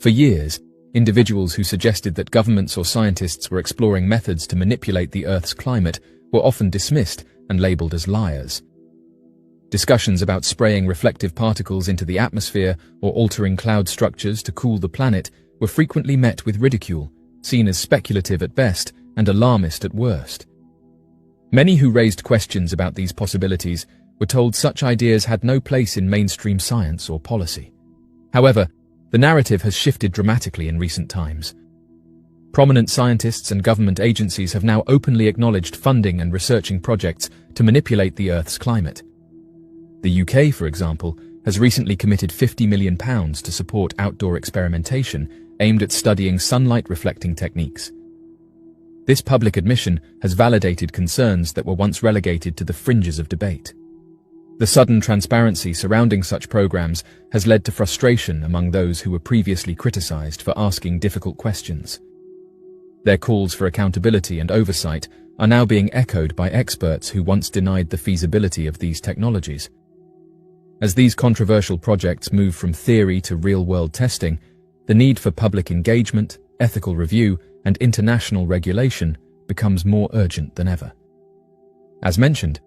For years, individuals who suggested that governments or scientists were exploring methods to manipulate the Earth's climate were often dismissed and labeled as liars. Discussions about spraying reflective particles into the atmosphere or altering cloud structures to cool the planet were frequently met with ridicule, seen as speculative at best and alarmist at worst. Many who raised questions about these possibilities were told such ideas had no place in mainstream science or policy. However, the narrative has shifted dramatically in recent times. Prominent scientists and government agencies have now openly acknowledged funding and researching projects to manipulate the Earth's climate. The UK, for example, has recently committed £50 million to support outdoor experimentation aimed at studying sunlight-reflecting techniques. This public admission has validated concerns that were once relegated to the fringes of debate. The sudden transparency surrounding such programs has led to frustration among those who were previously criticized for asking difficult questions. Their calls for accountability and oversight are now being echoed by experts who once denied the feasibility of these technologies. As these controversial projects move from theory to real-world testing, the need for public engagement, ethical review, and international regulation becomes more urgent than ever. As mentioned,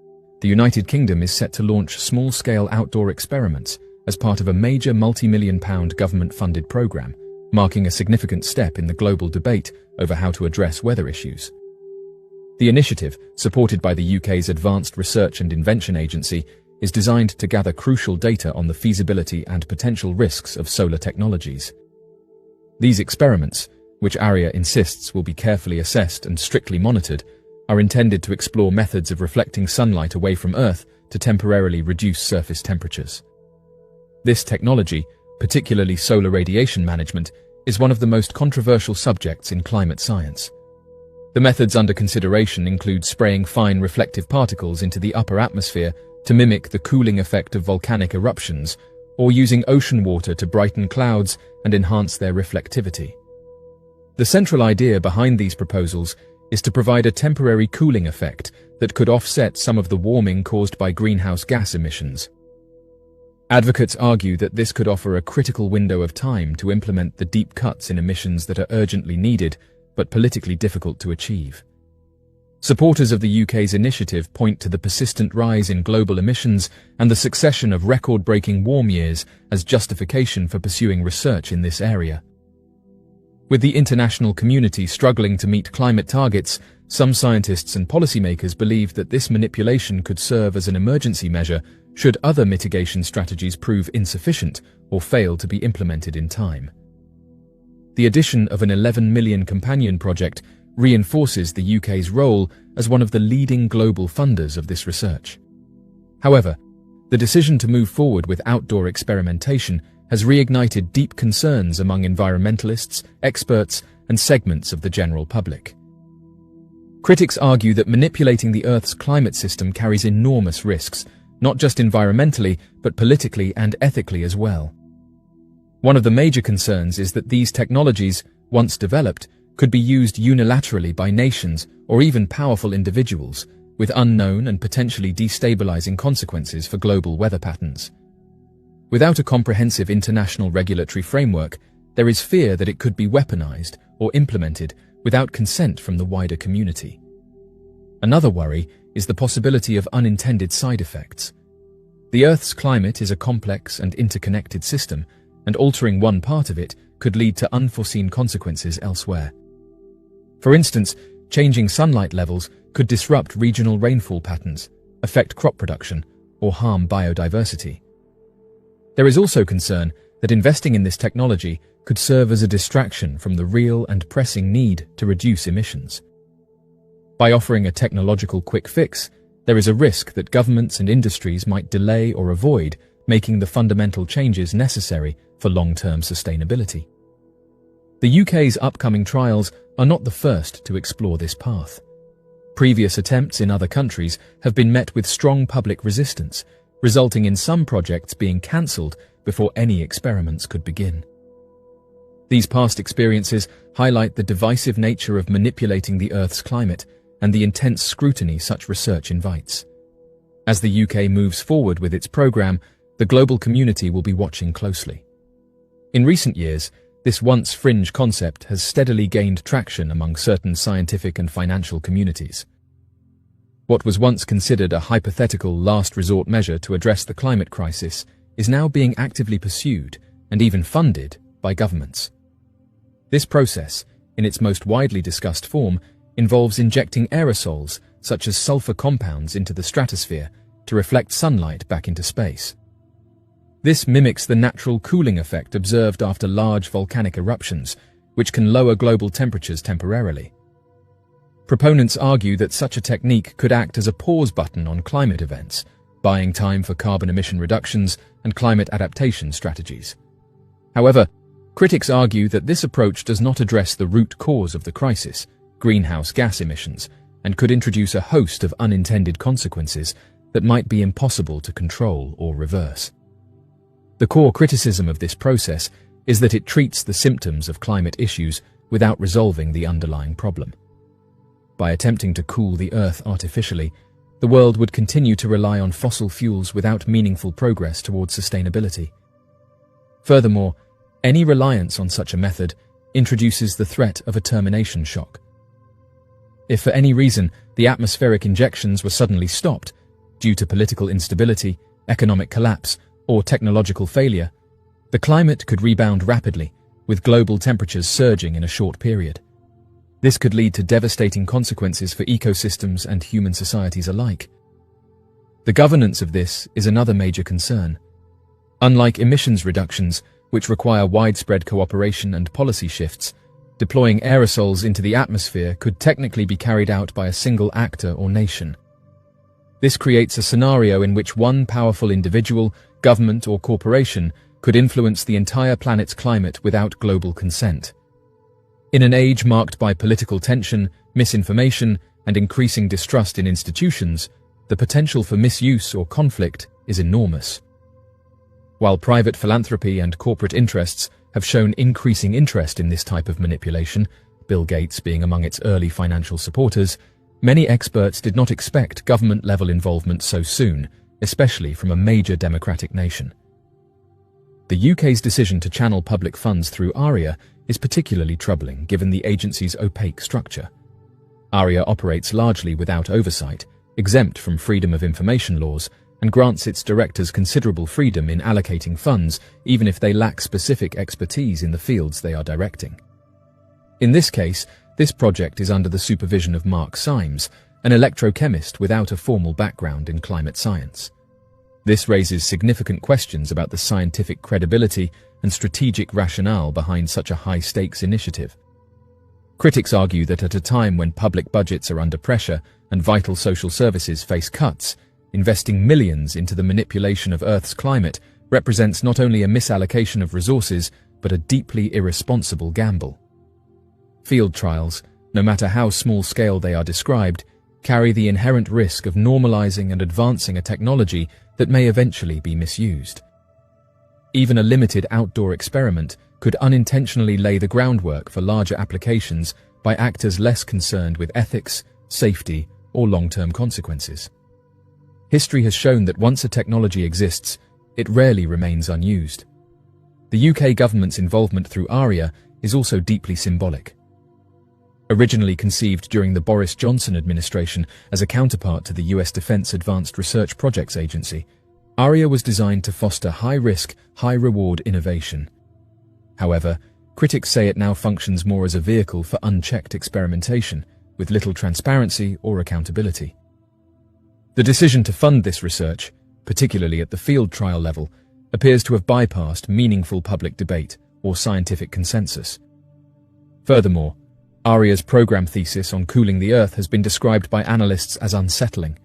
the United Kingdom is set to launch small-scale outdoor experiments as part of a major multi-million-pound government-funded program, marking a significant step in the global debate over how to address weather issues. The initiative, supported by the UK's Advanced Research and Invention Agency, is designed to gather crucial data on the feasibility and potential risks of solar technologies. These experiments, which ARIA insists will be carefully assessed and strictly monitored, are intended to explore methods of reflecting sunlight away from Earth to temporarily reduce surface temperatures. This technology, particularly solar radiation management, is one of the most controversial subjects in climate science. The methods under consideration include spraying fine reflective particles into the upper atmosphere to mimic the cooling effect of volcanic eruptions, or using ocean water to brighten clouds and enhance their reflectivity. The central idea behind these proposals is to provide a temporary cooling effect that could offset some of the warming caused by greenhouse gas emissions. Advocates argue that this could offer a critical window of time to implement the deep cuts in emissions that are urgently needed but politically difficult to achieve. Supporters of the UK's initiative point to the persistent rise in global emissions and the succession of record-breaking warm years as justification for pursuing research in this area. With the international community struggling to meet climate targets, some scientists and policymakers believe that this manipulation could serve as an emergency measure should other mitigation strategies prove insufficient or fail to be implemented in time. The addition of an 11 million companion project reinforces the UK's role as one of the leading global funders of this research. However, the decision to move forward with outdoor experimentation has reignited deep concerns among environmentalists, experts, and segments of the general public. Critics argue that manipulating the Earth's climate system carries enormous risks, not just environmentally, but politically and ethically as well. One of the major concerns is that these technologies, once developed, could be used unilaterally by nations or even powerful individuals, with unknown and potentially destabilizing consequences for global weather patterns. Without a comprehensive international regulatory framework, there is fear that it could be weaponized or implemented without consent from the wider community. Another worry is the possibility of unintended side effects. The Earth's climate is a complex and interconnected system, and altering one part of it could lead to unforeseen consequences elsewhere. For instance, changing sunlight levels could disrupt regional rainfall patterns, affect crop production, or harm biodiversity. There is also concern that investing in this technology could serve as a distraction from the real and pressing need to reduce emissions. By offering a technological quick fix, there is a risk that governments and industries might delay or avoid making the fundamental changes necessary for long-term sustainability. The UK's upcoming trials are not the first to explore this path. Previous attempts in other countries have been met with strong public resistance, resulting in some projects being cancelled before any experiments could begin. These past experiences highlight the divisive nature of manipulating the Earth's climate and the intense scrutiny such research invites. As the UK moves forward with its programme, the global community will be watching closely. In recent years, this once fringe concept has steadily gained traction among certain scientific and financial communities. What was once considered a hypothetical last resort measure to address the climate crisis is now being actively pursued and even funded by governments. This process, in its most widely discussed form, involves injecting aerosols such as sulfur compounds into the stratosphere to reflect sunlight back into space. This mimics the natural cooling effect observed after large volcanic eruptions, which can lower global temperatures temporarily. Proponents argue that such a technique could act as a pause button on climate events, buying time for carbon emission reductions and climate adaptation strategies. However, critics argue that this approach does not address the root cause of the crisis, greenhouse gas emissions, and could introduce a host of unintended consequences that might be impossible to control or reverse. The core criticism of this process is that it treats the symptoms of climate issues without resolving the underlying problem. By attempting to cool the Earth artificially, the world would continue to rely on fossil fuels without meaningful progress towards sustainability. Furthermore, any reliance on such a method introduces the threat of a termination shock. If for any reason the atmospheric injections were suddenly stopped due to political instability, economic collapse, or technological failure, the climate could rebound rapidly, with global temperatures surging in a short period. This could lead to devastating consequences for ecosystems and human societies alike. The governance of this is another major concern. Unlike emissions reductions, which require widespread cooperation and policy shifts, deploying aerosols into the atmosphere could technically be carried out by a single actor or nation. This creates a scenario in which one powerful individual, government, or corporation could influence the entire planet's climate without global consent. In an age marked by political tension, misinformation, and increasing distrust in institutions, the potential for misuse or conflict is enormous. While private philanthropy and corporate interests have shown increasing interest in this type of manipulation, Bill Gates being among its early financial supporters, many experts did not expect government-level involvement so soon, especially from a major democratic nation. The UK's decision to channel public funds through ARIA is particularly troubling given the agency's opaque structure. ARIA operates largely without oversight, exempt from freedom of information laws, and grants its directors considerable freedom in allocating funds even if they lack specific expertise in the fields they are directing. In this case, this project is under the supervision of Mark Symes, an electrochemist without a formal background in climate science. This raises significant questions about the scientific credibility and strategic rationale behind such a high-stakes initiative. Critics argue that at a time when public budgets are under pressure and vital social services face cuts, investing millions into the manipulation of Earth's climate represents not only a misallocation of resources, but a deeply irresponsible gamble. Field trials, no matter how small-scale they are described, carry the inherent risk of normalizing and advancing a technology that may eventually be misused. Even a limited outdoor experiment could unintentionally lay the groundwork for larger applications by actors less concerned with ethics, safety, or long-term consequences. History has shown that once a technology exists, it rarely remains unused. The UK government's involvement through ARIA is also deeply symbolic. Originally conceived during the Boris Johnson administration as a counterpart to the US Defense Advanced Research Projects Agency, ARIA was designed to foster high-risk, high-reward innovation. However, critics say it now functions more as a vehicle for unchecked experimentation, with little transparency or accountability. The decision to fund this research, particularly at the field trial level, appears to have bypassed meaningful public debate or scientific consensus. Furthermore, ARIA's program thesis on cooling the Earth has been described by analysts as unsettling.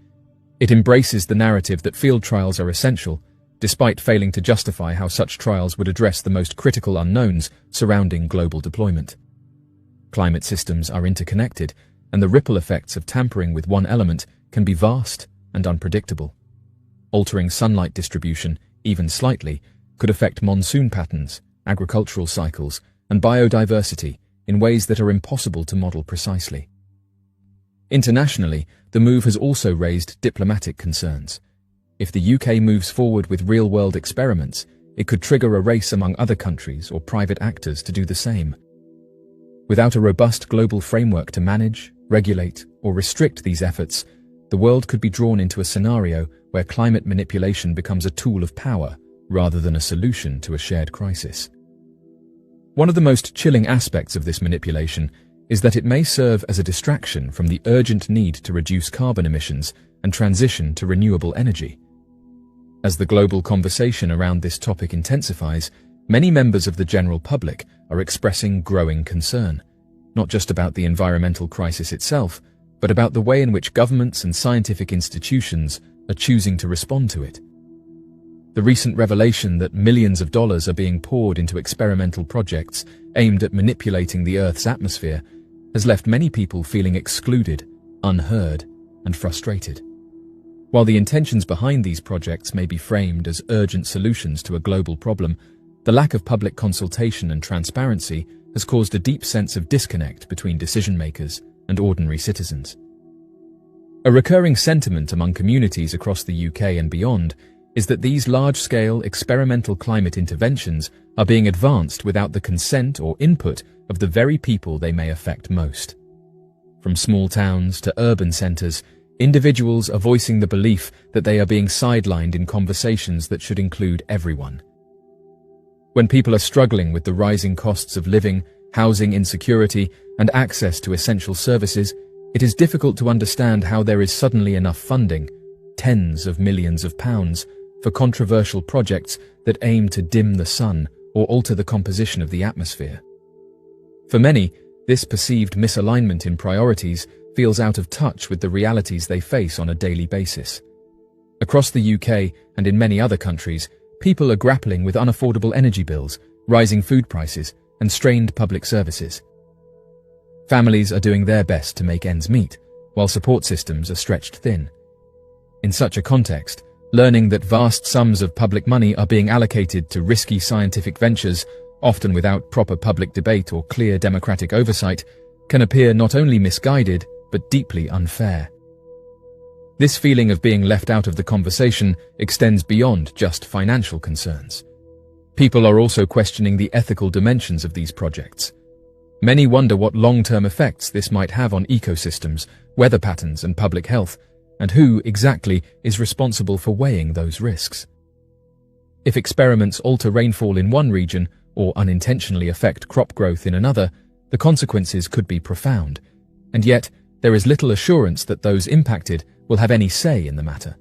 It embraces the narrative that field trials are essential, despite failing to justify how such trials would address the most critical unknowns surrounding global deployment. Climate systems are interconnected, and the ripple effects of tampering with one element can be vast and unpredictable. Altering sunlight distribution, even slightly, could affect monsoon patterns, agricultural cycles, and biodiversity in ways that are impossible to model precisely. Internationally, the move has also raised diplomatic concerns. If the UK moves forward with real-world experiments, it could trigger a race among other countries or private actors to do the same. Without a robust global framework to manage, regulate, or restrict these efforts, the world could be drawn into a scenario where climate manipulation becomes a tool of power rather than a solution to a shared crisis. One of the most chilling aspects of this manipulation is that it may serve as a distraction from the urgent need to reduce carbon emissions and transition to renewable energy. As the global conversation around this topic intensifies, many members of the general public are expressing growing concern, not just about the environmental crisis itself, but about the way in which governments and scientific institutions are choosing to respond to it. The recent revelation that millions of dollars are being poured into experimental projects aimed at manipulating the Earth's atmosphere has left many people feeling excluded, unheard, and frustrated. While the intentions behind these projects may be framed as urgent solutions to a global problem, the lack of public consultation and transparency has caused a deep sense of disconnect between decision-makers and ordinary citizens. A recurring sentiment among communities across the UK and beyond is that these large-scale experimental climate interventions are being advanced without the consent or input of the very people they may affect most. From small towns to urban centres, individuals are voicing the belief that they are being sidelined in conversations that should include everyone. When people are struggling with the rising costs of living, housing insecurity, and access to essential services, it is difficult to understand how there is suddenly enough funding, tens of millions of pounds, for controversial projects that aim to dim the sun or alter the composition of the atmosphere. For many, this perceived misalignment in priorities feels out of touch with the realities they face on a daily basis. Across the UK and in many other countries, people are grappling with unaffordable energy bills, rising food prices, and strained public services. Families are doing their best to make ends meet, while support systems are stretched thin. In such a context, learning that vast sums of public money are being allocated to risky scientific ventures, often without proper public debate or clear democratic oversight, can appear not only misguided, but deeply unfair. This feeling of being left out of the conversation extends beyond just financial concerns. People are also questioning the ethical dimensions of these projects. Many wonder what long-term effects this might have on ecosystems, weather patterns, and public health, and who exactly is responsible for weighing those risks. If experiments alter rainfall in one region or unintentionally affect crop growth in another, the consequences could be profound, and yet there is little assurance that those impacted will have any say in the matter.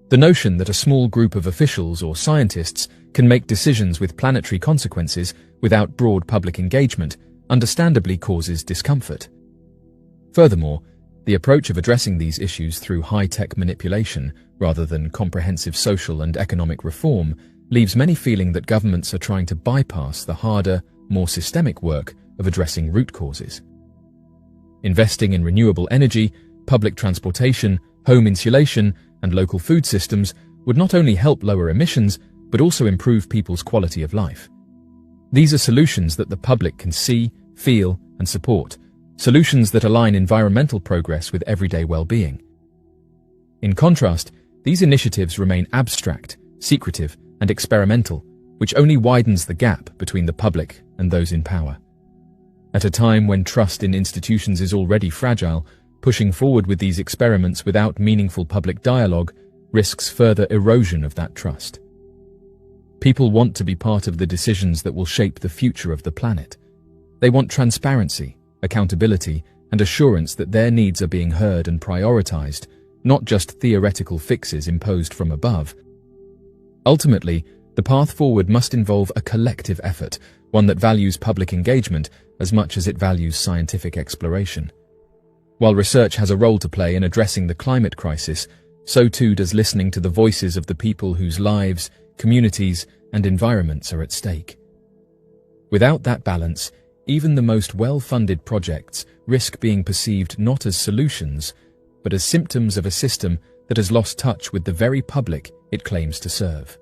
The notion that a small group of officials or scientists can make decisions with planetary consequences without broad public engagement understandably causes discomfort. Furthermore, the approach of addressing these issues through high-tech manipulation rather than comprehensive social and economic reform leaves many feeling that governments are trying to bypass the harder, more systemic work of addressing root causes. Investing in renewable energy, public transportation, home insulation, and local food systems would not only help lower emissions, but also improve people's quality of life. These are solutions that the public can see, feel, and support, solutions that align environmental progress with everyday well-being. In contrast, these initiatives remain abstract, secretive, and experimental, which only widens the gap between the public and those in power. At a time when trust in institutions is already fragile, pushing forward with these experiments without meaningful public dialogue risks further erosion of that trust. People want to be part of the decisions that will shape the future of the planet. They want transparency, accountability, and assurance that their needs are being heard and prioritized, not just theoretical fixes imposed from above. Ultimately, the path forward must involve a collective effort, one that values public engagement as much as it values scientific exploration. While research has a role to play in addressing the climate crisis, so too does listening to the voices of the people whose lives, communities, and environments are at stake. Without that balance, even the most well-funded projects risk being perceived not as solutions, but as symptoms of a system that has lost touch with the very public it claims to serve.